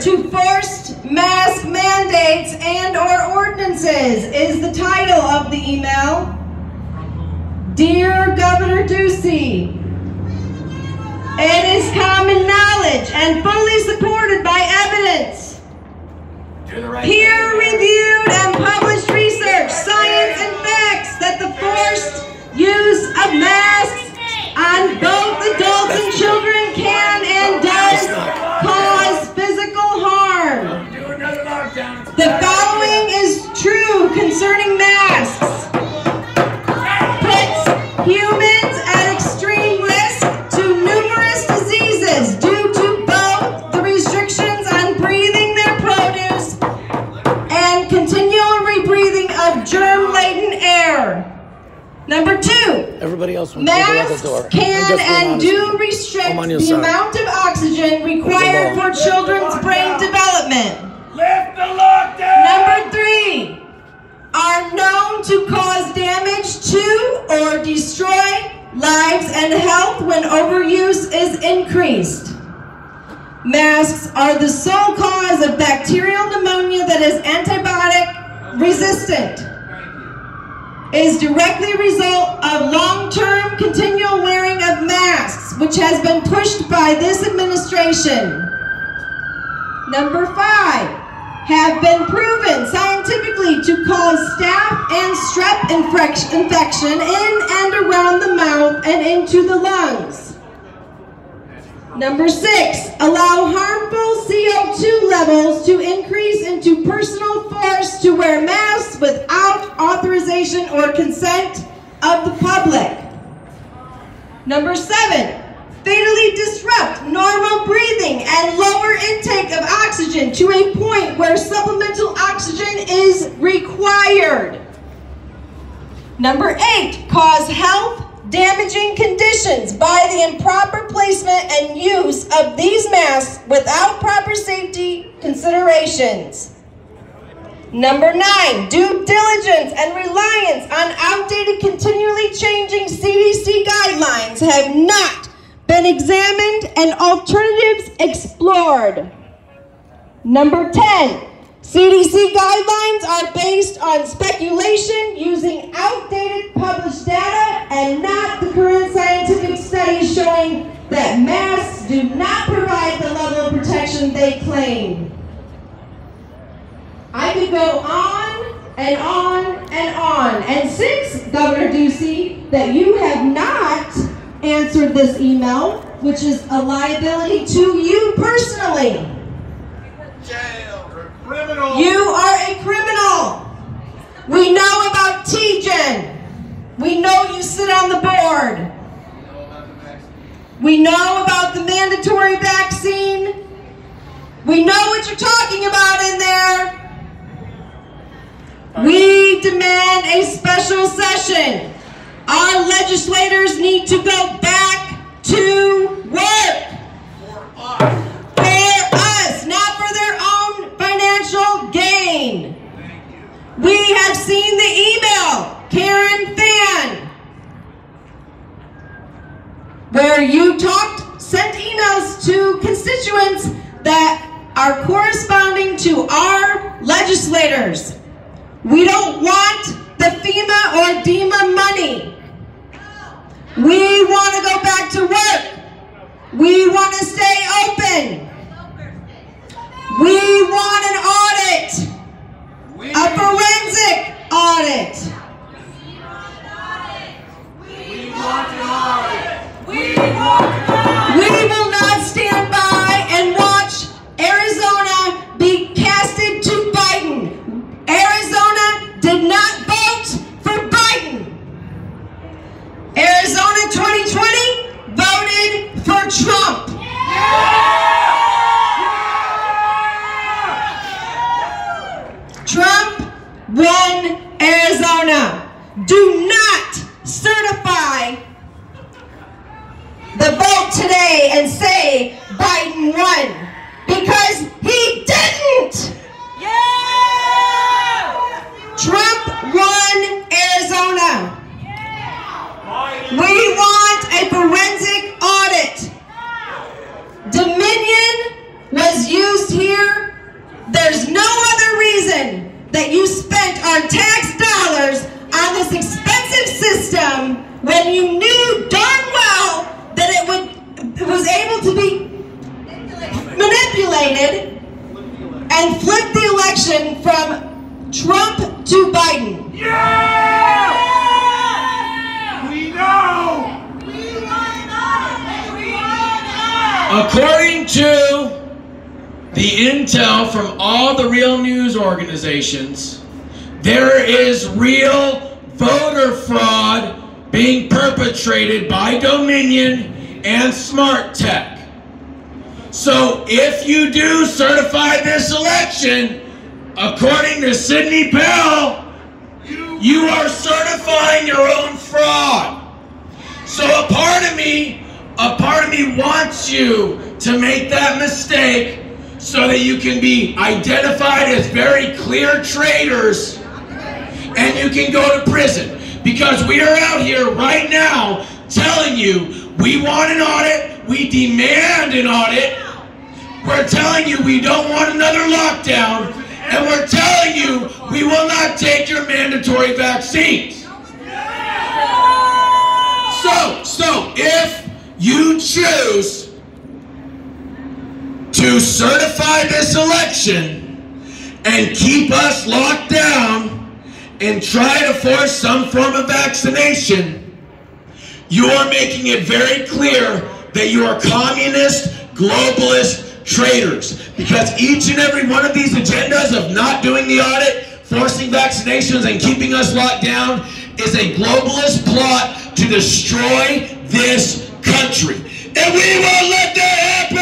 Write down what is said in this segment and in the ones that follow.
to forced mask mandates and/or ordinances is the title of the email. Dear Governor Ducey, it is common knowledge and fully supported by evidence, peer-reviewed and published research, science, and facts that the forced use of masks on both adults and children can and does cause physical harm. The following is true concerning masks. Puts humans at extreme risk to numerous diseases due to both the restrictions on breathing their produce and continual rebreathing of germ-laden air. Number 2, everybody else masks can and do restrict the amount of oxygen required for children's brain development. Lift the lockdown! Number 3, are known to cause damage to or destroy lives and health when overuse is increased. Masks are the sole cause of bacterial pneumonia that is antibiotic resistant. Is directly a result of long-term continual wearing of masks, which has been pushed by this administration. Number 5, have been proven scientifically to cause staph and strep infection in and around the mouth and into the lungs. Number 6, allow harmful CO2 levels to increase into personal force to wear masks without authorization or consent of the public. Number 7, fatally disrupt normal breathing and lower intake of oxygen to a point where supplemental oxygen is required. Number 8, cause health damaging conditions by the improper placement and use of these masks without proper safety considerations. Number 9, due diligence and reliance on outdated, continually changing CDC guidelines have not been examined and alternatives explored. Number 10, CDC guidelines are based on speculation using outdated published data and not the current scientific studies showing that masks do not provide the level of protection they claim. I could go on and on and on. And since, Governor Ducey, that you have not answered this email, which is a liability to you personally. Criminal. You are a criminal. We know about TGen. We know you sit on the board. We know about the mandatory vaccine. We know what you're talking about in there. We demand a special session. Our legislators need to go back to work. For us, not for their own financial gain. We have seen the email, Karen Fan, where you sent emails to constituents that are corresponding to our legislators. We don't want the FEMA or DEMA money. We want to go back to work. We want to stay open. We want an audit, a forensic audit. We want an audit. We will not stand by and watch Arizona be casted to Biden. Arizona did not vote for Biden. Arizona 2020 voted for Trump. Trump won Arizona. Do not certify the vote today and say Biden won, because he didn't. Trump won Arizona. We want a forensic audit. Dominion was used here was able to be manipulated and flip the election from Trump to Biden. Yeah! We know! According to the intel from all the real news organizations, there is real voter fraud being perpetrated by Dominion and Smart Tech. So if you do certify this election, according to Sidney Bell, you are certifying your own fraud. So a part of me wants you to make that mistake so that you can be identified as very clear traitors and you can go to prison. Because we are out here right now telling you we want an audit, we demand an audit, we're telling you we don't want another lockdown, and we're telling you we will not take your mandatory vaccines. So if you choose to certify this election and keep us locked down and try to force some form of vaccination, you are making it very clear that you are communist, globalist traitors. Because each and every one of these agendas of not doing the audit, forcing vaccinations, and keeping us locked down is a globalist plot to destroy this country. And we won't let that happen!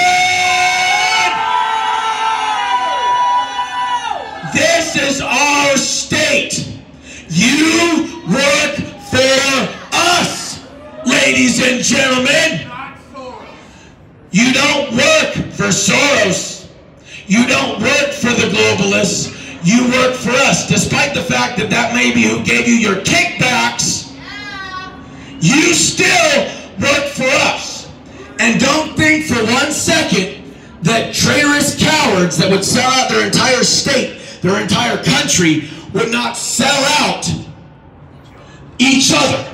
This is our state. You work for us, ladies and gentlemen. You don't work for Soros. You don't work for the globalists. You work for us. Despite the fact that that may be who gave you your kickbacks, you still work for us. And don't think for 1 second that traitorous cowards that would sell out their entire state, their entire country, would not sell out each other.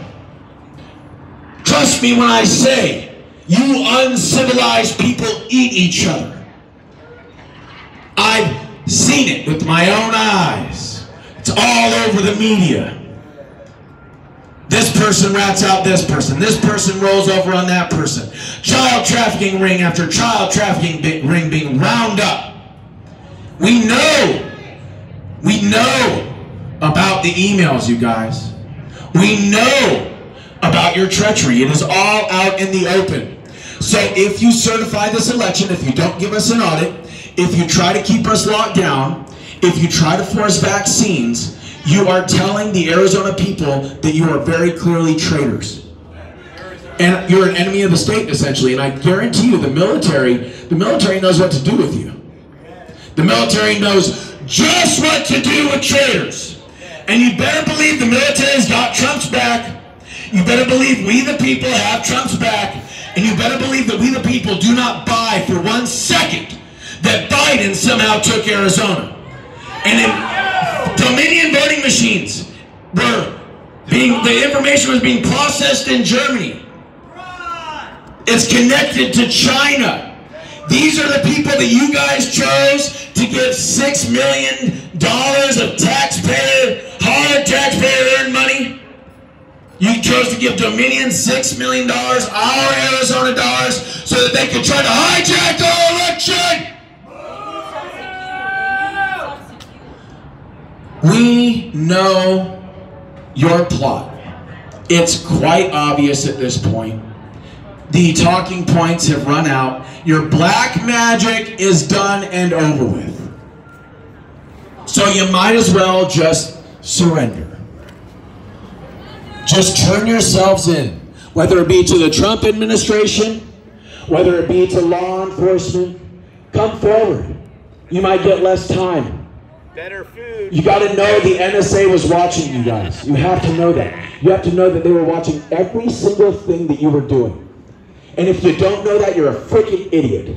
Trust me when I say, you uncivilized people eat each other. I've seen it with my own eyes. It's all over the media. This person rats out this person. This person rolls over on that person. Child trafficking ring after child trafficking ring being wound up. We know about the emails, you guys. We know about your treachery. It is all out in the open. So if you certify this election, if you don't give us an audit, if you try to keep us locked down, if you try to force vaccines, you are telling the Arizona people that you are very clearly traitors. And you're an enemy of the state, essentially. And I guarantee you the military knows what to do with you. The military knows just what to do with traitors. And you better believe the military's got Trump's back. You better believe we the people have Trump's back. And you better believe that we the people do not buy for 1 second that Biden somehow took Arizona. And if Dominion voting machines the information was being processed in Germany. It's connected to China. These are the people that you guys chose to give $6 million of hard taxpayer earned money. You chose to give Dominion $6 million, our Arizona dollars, so that they could try to hijack our election. We know your plot. It's quite obvious at this point. The talking points have run out. Your black magic is done and over with. So you might as well just surrender. Just turn yourselves in, whether it be to the Trump administration, whether it be to law enforcement. Come forward. You might get less time. Better food. You got to know the NSA was watching you guys. You have to know that. You have to know that they were watching every single thing that you were doing. And if you don't know that, you're a freaking idiot.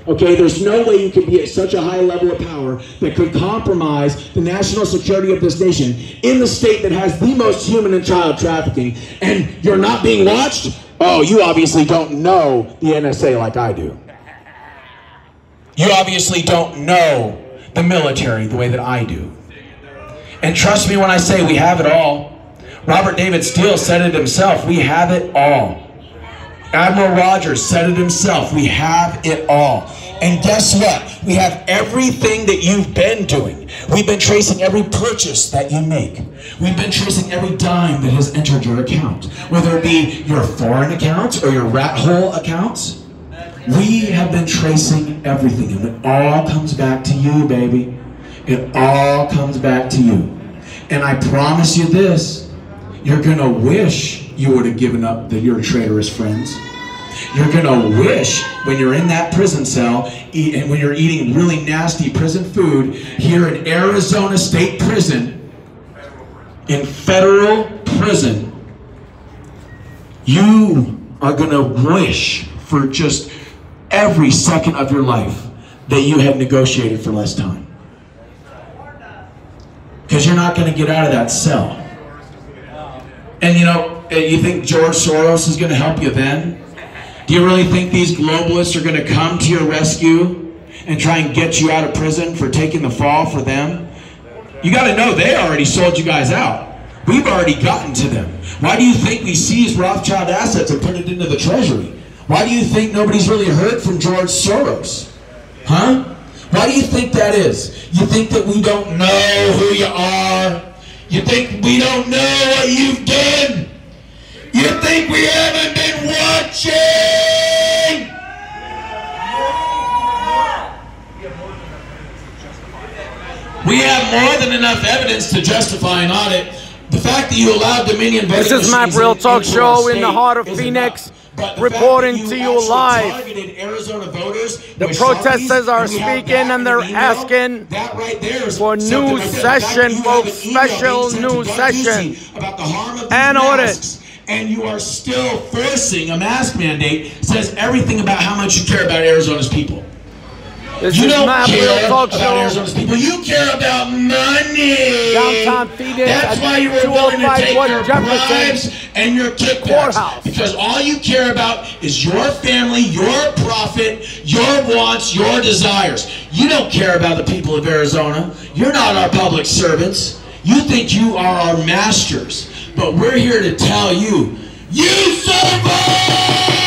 Okay, there's no way you could be at such a high level of power that could compromise the national security of this nation in the state that has the most human and child trafficking, and you're not being watched? Oh, you obviously don't know the NSA like I do. You obviously don't know the military the way that I do. And trust me when I say we have it all. Robert David Steele said it himself. We have it all. Admiral Rogers said it himself. We have it all. And guess what? We have everything that you've been doing. We've been tracing every purchase that you make. We've been tracing every dime that has entered your account. Whether it be your foreign accounts or your rat hole accounts. We have been tracing everything. And it all comes back to you, baby. It all comes back to you. And I promise you this. You're going to wish you would have given up your traitorous friends. You're going to wish when you're in that prison cell and when you're eating really nasty prison food here in Arizona State Prison, in federal prison, you are going to wish for just every second of your life that you had negotiated for less time. Because you're not going to get out of that cell. And you know, you think George Soros is going to help you then? Do you really think these globalists are going to come to your rescue and try and get you out of prison for taking the fall for them? You got to know they already sold you guys out. We've already gotten to them. Why do you think we seized Rothschild assets and put it into the treasury? Why do you think nobody's really heard from George Soros? Huh? Why do you think that is? You think that we don't know who you are? You think we don't know what you've done? You think we haven't been watching? We have more than enough evidence to justify an audit. The fact that you allowed Dominion voting This is MAAP Real Talk Show in the heart of Phoenix, reporting to you live. The protesters are speaking and they're asking for new session, folks, special new session and audit. And you are still forcing a mask mandate says everything about how much you care about Arizona's people. This you is don't MAAP care Real Talk about Show. Arizona's people. You care about money. Downtown Phoenix. That's why you were willing to take your Jefferson bribes and your kickbacks. Courthouse. Because all you care about is your family, your profit, your wants, your desires. You don't care about the people of Arizona. You're not our public servants. You think you are our masters. But we're here to tell you, you survive!